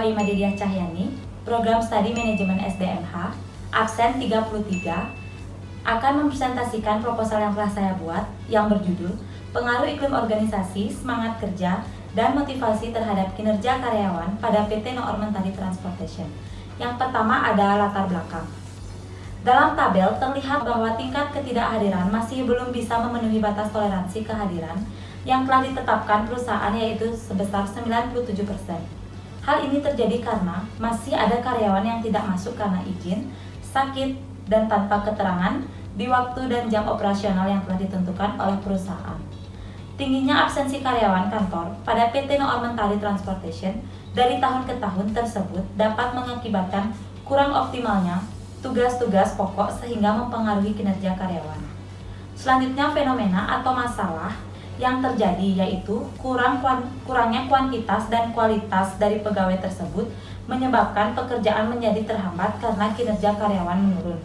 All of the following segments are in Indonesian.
Wahima Didiah Cahyani, Program Studi Manajemen SDMH, absen 33, akan mempresentasikan proposal yang telah saya buat yang berjudul Pengaruh Iklim Organisasi, Semangat Kerja, dan Motivasi Terhadap Kinerja Karyawan pada PT No. Mentari Transportation. Yang pertama adalah latar belakang. Dalam tabel terlihat bahwa tingkat ketidakhadiran masih belum bisa memenuhi batas toleransi kehadiran yang telah ditetapkan perusahaan, yaitu sebesar 97%. Hal ini terjadi karena masih ada karyawan yang tidak masuk karena izin, sakit, dan tanpa keterangan di waktu dan jam operasional yang telah ditentukan oleh perusahaan. Tingginya absensi karyawan kantor pada PT No. Mentari Transportation dari tahun ke tahun tersebut dapat mengakibatkan kurang optimalnya tugas-tugas pokok sehingga mempengaruhi kinerja karyawan. Selanjutnya, fenomena atau masalah yang terjadi yaitu kurangnya kuantitas dan kualitas dari pegawai tersebut menyebabkan pekerjaan menjadi terhambat karena kinerja karyawan menurun.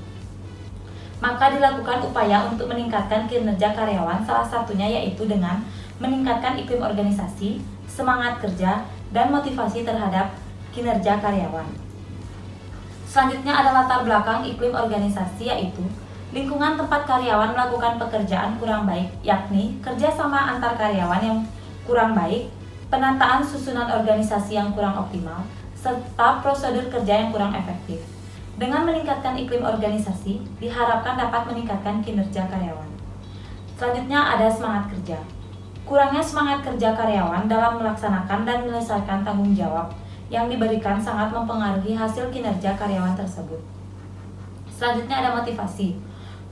Maka dilakukan upaya untuk meningkatkan kinerja karyawan, salah satunya yaitu dengan meningkatkan iklim organisasi, semangat kerja, dan motivasi terhadap kinerja karyawan. Selanjutnya ada latar belakang iklim organisasi, yaitu lingkungan tempat karyawan melakukan pekerjaan kurang baik, yakni kerjasama antar karyawan yang kurang baik, penataan susunan organisasi yang kurang optimal, serta prosedur kerja yang kurang efektif. Dengan meningkatkan iklim organisasi, diharapkan dapat meningkatkan kinerja karyawan. Selanjutnya ada semangat kerja. Kurangnya semangat kerja karyawan dalam melaksanakan dan menyelesaikan tanggung jawab yang diberikan sangat mempengaruhi hasil kinerja karyawan tersebut. Selanjutnya ada motivasi.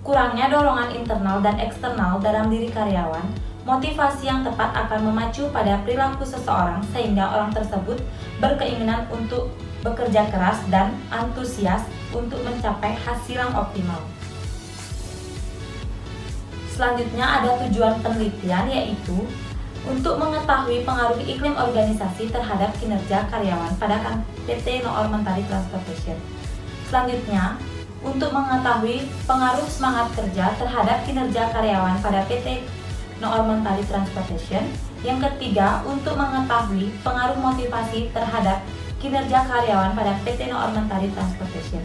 Kurangnya dorongan internal dan eksternal dalam diri karyawan, motivasi yang tepat akan memacu pada perilaku seseorang sehingga orang tersebut berkeinginan untuk bekerja keras dan antusias untuk mencapai hasil yang optimal. Selanjutnya ada tujuan penelitian, yaitu untuk mengetahui pengaruh iklim organisasi terhadap kinerja karyawan pada PT No. Mentari Transportation. Selanjutnya, untuk mengetahui pengaruh semangat kerja terhadap kinerja karyawan pada PT No. Mentari Transportation. Yang ketiga, untuk mengetahui pengaruh motivasi terhadap kinerja karyawan pada PT No. Mentari Transportation.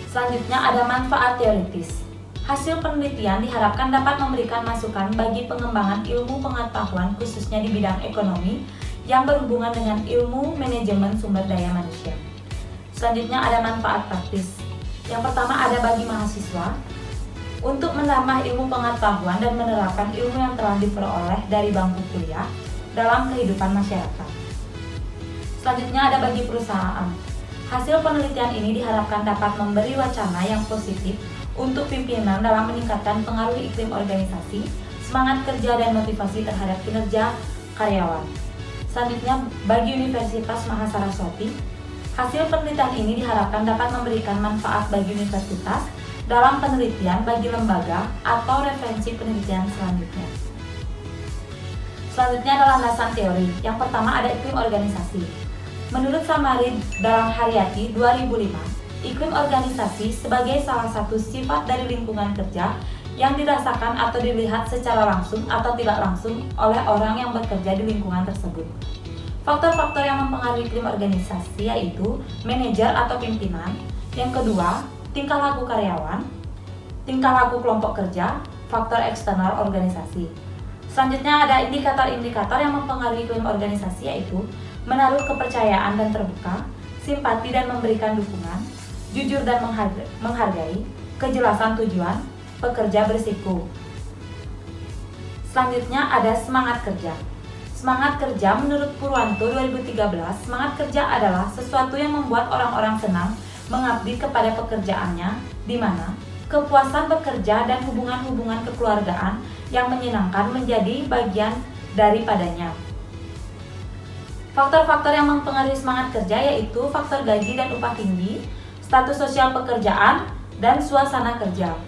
Selanjutnya ada manfaat teoritis. Hasil penelitian diharapkan dapat memberikan masukan bagi pengembangan ilmu pengetahuan khususnya di bidang ekonomi yang berhubungan dengan ilmu manajemen sumber daya manusia. Selanjutnya ada manfaat praktis. Yang pertama ada bagi mahasiswa untuk menambah ilmu pengetahuan dan menerapkan ilmu yang telah diperoleh dari bangku kuliah dalam kehidupan masyarakat. Selanjutnya ada bagi perusahaan. Hasil penelitian ini diharapkan dapat memberi wacana yang positif untuk pimpinan dalam meningkatkan pengaruh iklim organisasi, semangat kerja, dan motivasi terhadap kinerja karyawan. Selanjutnya, bagi Universitas Mahasaraswati, hasil penelitian ini diharapkan dapat memberikan manfaat bagi universitas dalam penelitian bagi lembaga atau referensi penelitian selanjutnya. Selanjutnya adalah landasan teori. Yang pertama ada iklim organisasi. Menurut Samarid dalam Haryati 2005, iklim organisasi sebagai salah satu sifat dari lingkungan kerja yang dirasakan atau dilihat secara langsung atau tidak langsung oleh orang yang bekerja di lingkungan tersebut. Faktor-faktor yang mempengaruhi iklim organisasi yaitu manajer atau pimpinan. Yang kedua, tingkah laku karyawan, tingkah laku kelompok kerja, faktor eksternal organisasi. Selanjutnya ada indikator-indikator yang mempengaruhi iklim organisasi, yaitu menaruh kepercayaan dan terbuka, simpati dan memberikan dukungan, jujur dan menghargai, kejelasan tujuan, pekerja bersikup. Selanjutnya ada semangat kerja. Semangat kerja menurut Purwanto 2013, semangat kerja adalah sesuatu yang membuat orang-orang senang mengabdi kepada pekerjaannya, di mana kepuasan bekerja dan hubungan-hubungan kekeluargaan yang menyenangkan menjadi bagian daripadanya. Faktor-faktor yang mempengaruhi semangat kerja yaitu faktor gaji dan upah tinggi, status sosial pekerjaan, dan suasana kerja.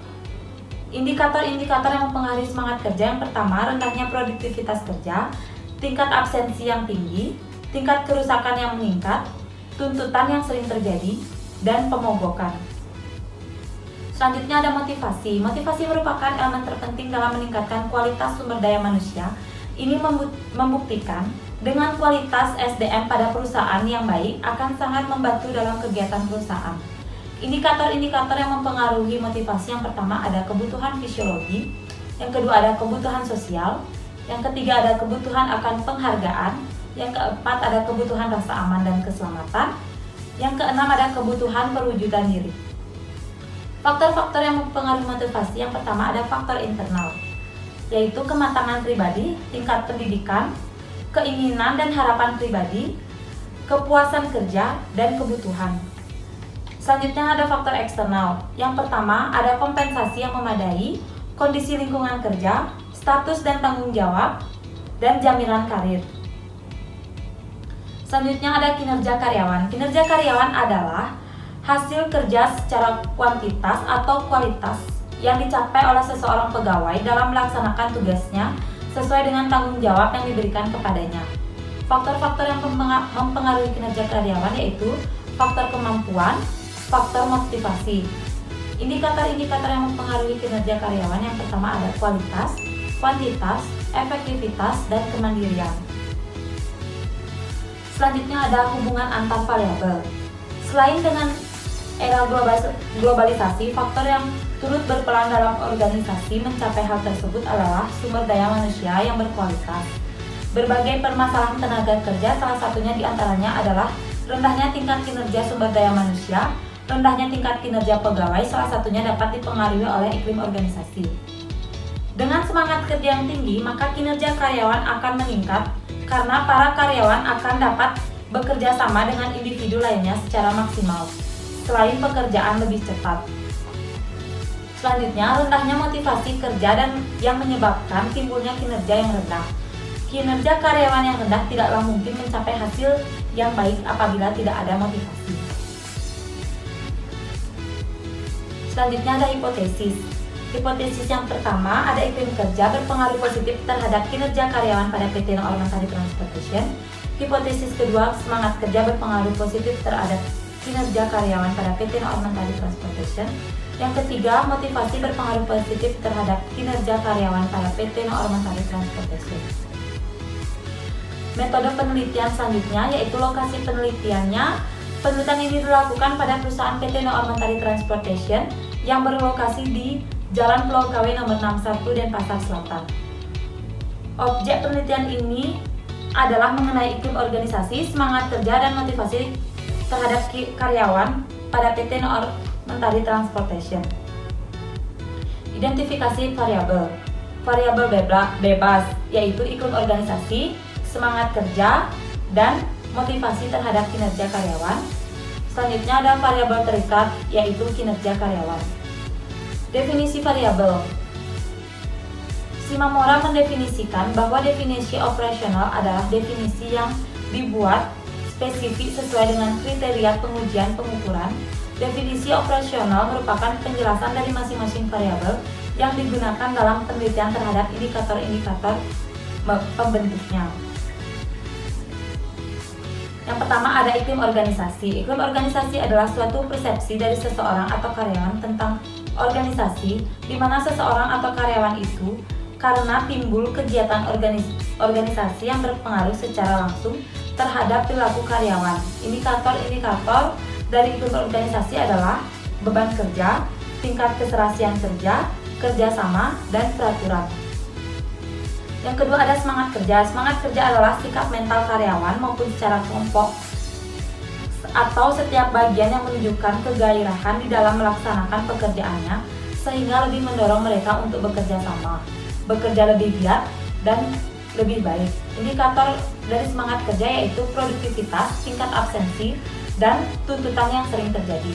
Indikator-indikator yang mempengaruhi semangat kerja yang pertama, rendahnya produktivitas kerja, tingkat absensi yang tinggi, tingkat kerusakan yang meningkat, tuntutan yang sering terjadi, dan pemogokan. Selanjutnya ada motivasi. Motivasi merupakan elemen terpenting dalam meningkatkan kualitas sumber daya manusia. Ini membuktikan Dengan kualitas SDM pada perusahaan yang baik akan sangat membantu dalam kegiatan perusahaan. Indikator-indikator yang mempengaruhi motivasi yang pertama ada kebutuhan fisiologi, yang kedua ada kebutuhan sosial, yang ketiga ada kebutuhan akan penghargaan, yang keempat ada kebutuhan rasa aman dan keselamatan, yang keenam ada kebutuhan perwujudan diri. Faktor-faktor yang mempengaruhi motivasi yang pertama ada faktor internal, yaitu kematangan pribadi, tingkat pendidikan, keinginan dan harapan pribadi, kepuasan kerja, dan kebutuhan. Selanjutnya ada faktor eksternal. Yang pertama ada kompensasi yang memadai, kondisi lingkungan kerja, status dan tanggung jawab, dan jaminan karir. Selanjutnya ada kinerja karyawan. Kinerja karyawan adalah hasil kerja secara kuantitas atau kualitas yang dicapai oleh seseorang pegawai dalam melaksanakan tugasnya sesuai dengan tanggung jawab yang diberikan kepadanya. Faktor-faktor yang mempengaruhi kinerja karyawan yaitu faktor kemampuan, faktor motivasi. Indikator-indikator yang mempengaruhi kinerja karyawan yang pertama ada kualitas, kuantitas, efektivitas, dan kemandirian. Selanjutnya ada hubungan antar variabel. Selain dengan era globalisasi, faktor yang turut berperan dalam organisasi mencapai hal tersebut adalah sumber daya manusia yang berkualitas. Berbagai permasalahan tenaga kerja, salah satunya diantaranya adalah rendahnya tingkat kinerja sumber daya manusia, rendahnya tingkat kinerja pegawai, salah satunya dapat dipengaruhi oleh iklim organisasi. Dengan semangat kerja yang tinggi, maka kinerja karyawan akan meningkat karena para karyawan akan dapat bekerja sama dengan individu lainnya secara maksimal, selain pekerjaan lebih cepat. Selanjutnya, rendahnya motivasi kerja dan yang menyebabkan timbulnya kinerja yang rendah. Kinerja karyawan yang rendah tidaklah mungkin mencapai hasil yang baik apabila tidak ada motivasi. Selanjutnya ada hipotesis. Hipotesis yang pertama ada iklim kerja berpengaruh positif terhadap kinerja karyawan pada PT Noor Mentari Transportation. Hipotesis kedua, semangat kerja berpengaruh positif terhadap kinerja karyawan pada PT Noor Mentari Transportation. Yang ketiga, motivasi berpengaruh positif terhadap kinerja karyawan pada PT Noor Mentari Transportation. Metode penelitian selanjutnya yaitu lokasi penelitiannya. Penelitian ini dilakukan pada perusahaan PT Noor Mentari Transportation yang berlokasi di Jalan Pulau KW nomor 61 Denpasar Selatan. Objek penelitian ini adalah mengenai iklim organisasi, semangat kerja, dan motivasi terhadap karyawan pada PT Noor Mentari Transportation. Identifikasi variabel. Variabel bebas yaitu iklim organisasi, semangat kerja, dan motivasi terhadap kinerja karyawan. Selanjutnya ada variabel terikat yaitu kinerja karyawan. Definisi variabel. Shimamura mendefinisikan bahwa definisi operasional adalah definisi yang dibuat spesifik sesuai dengan kriteria pengujian pengukuran. Definisi operasional merupakan penjelasan dari masing-masing variabel yang digunakan dalam penelitian terhadap indikator-indikator pembentuknya. Yang pertama ada iklim organisasi. Iklim organisasi adalah suatu persepsi dari seseorang atau karyawan tentang organisasi, di mana seseorang atau karyawan itu karena timbul kegiatan organisasi yang berpengaruh secara langsung terhadap perilaku karyawan. Indikator-indikator dari iklim organisasi adalah beban kerja, tingkat keserasian kerja, kerjasama, dan peraturan. Yang kedua ada semangat kerja. Semangat kerja adalah sikap mental karyawan maupun secara kelompok atau setiap bagian yang menunjukkan kegairahan di dalam melaksanakan pekerjaannya sehingga lebih mendorong mereka untuk bekerja sama, bekerja lebih giat, dan lebih baik. Indikator dari semangat kerja yaitu produktivitas, tingkat absensi, dan tuntutan yang sering terjadi.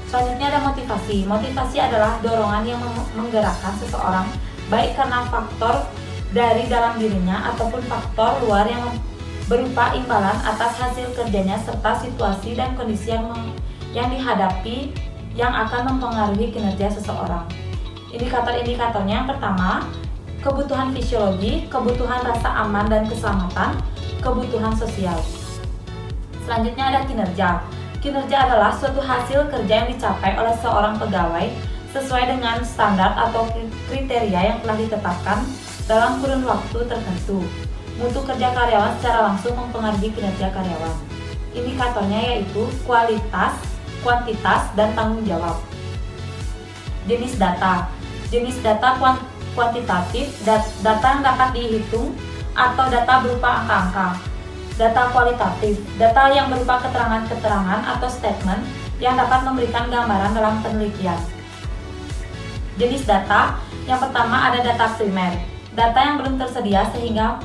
Selanjutnya ada motivasi. Motivasi adalah dorongan yang menggerakkan seseorang baik karena faktor dari dalam dirinya ataupun faktor luar yang berupa imbalan atas hasil kerjanya serta situasi dan kondisi yang dihadapi yang akan mempengaruhi kinerja seseorang. Indikator-indikatornya yang pertama, kebutuhan fisiologi, kebutuhan rasa aman dan keselamatan, kebutuhan sosial. Selanjutnya ada kinerja. Kinerja adalah suatu hasil kerja yang dicapai oleh seorang pegawai sesuai dengan standar atau kriteria yang telah ditetapkan dalam kurun waktu tertentu. Mutu kerja karyawan secara langsung mempengaruhi kinerja karyawan. Indikatornya yaitu kualitas, kuantitas, dan tanggung jawab. Jenis data. Jenis data kuantitatif, data yang dapat dihitung atau data berupa angka-angka. Data kualitatif, data yang berupa keterangan-keterangan atau statement yang dapat memberikan gambaran dalam penelitian. Jenis data, yang pertama ada data primer, data yang belum tersedia sehingga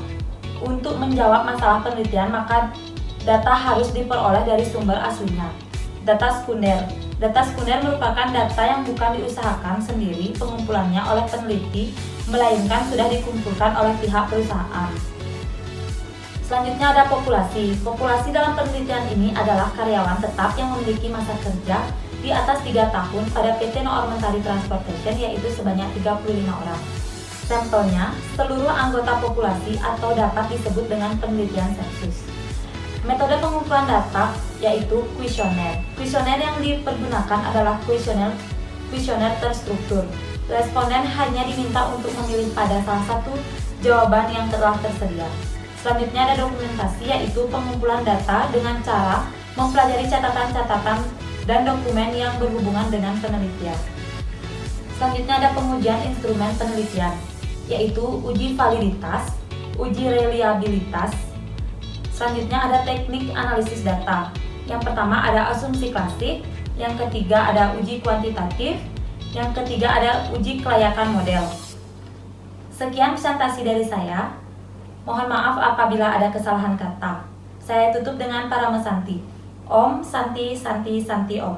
untuk menjawab masalah penelitian maka data harus diperoleh dari sumber aslinya. Data sekunder, data sekunder merupakan data yang bukan diusahakan sendiri pengumpulannya oleh peneliti, melainkan sudah dikumpulkan oleh pihak perusahaan. Selanjutnya ada populasi. Populasi dalam penelitian ini adalah karyawan tetap yang memiliki masa kerja di atas 3 tahun pada PT No. Mentari Transportation, yaitu sebanyak 35 orang. Sampelnya, seluruh anggota populasi atau dapat disebut dengan penelitian sensus. Metode pengumpulan data yaitu kuesioner. Kuesioner yang dipergunakan adalah kuesioner terstruktur. Responden hanya diminta untuk memilih pada salah satu jawaban yang telah tersedia. Selanjutnya ada dokumentasi, yaitu pengumpulan data dengan cara mempelajari catatan-catatan dan dokumen yang berhubungan dengan penelitian. Selanjutnya ada pengujian instrumen penelitian, yaitu uji validitas, uji reliabilitas. Selanjutnya ada teknik analisis data. Yang pertama ada asumsi klasik, yang ketiga ada uji kuantitatif, yang ketiga ada uji kelayakan model. Sekian presentasi dari saya. Mohon maaf apabila ada kesalahan kata. Saya tutup dengan Paramesanti. Om Santi Santi Santi Om.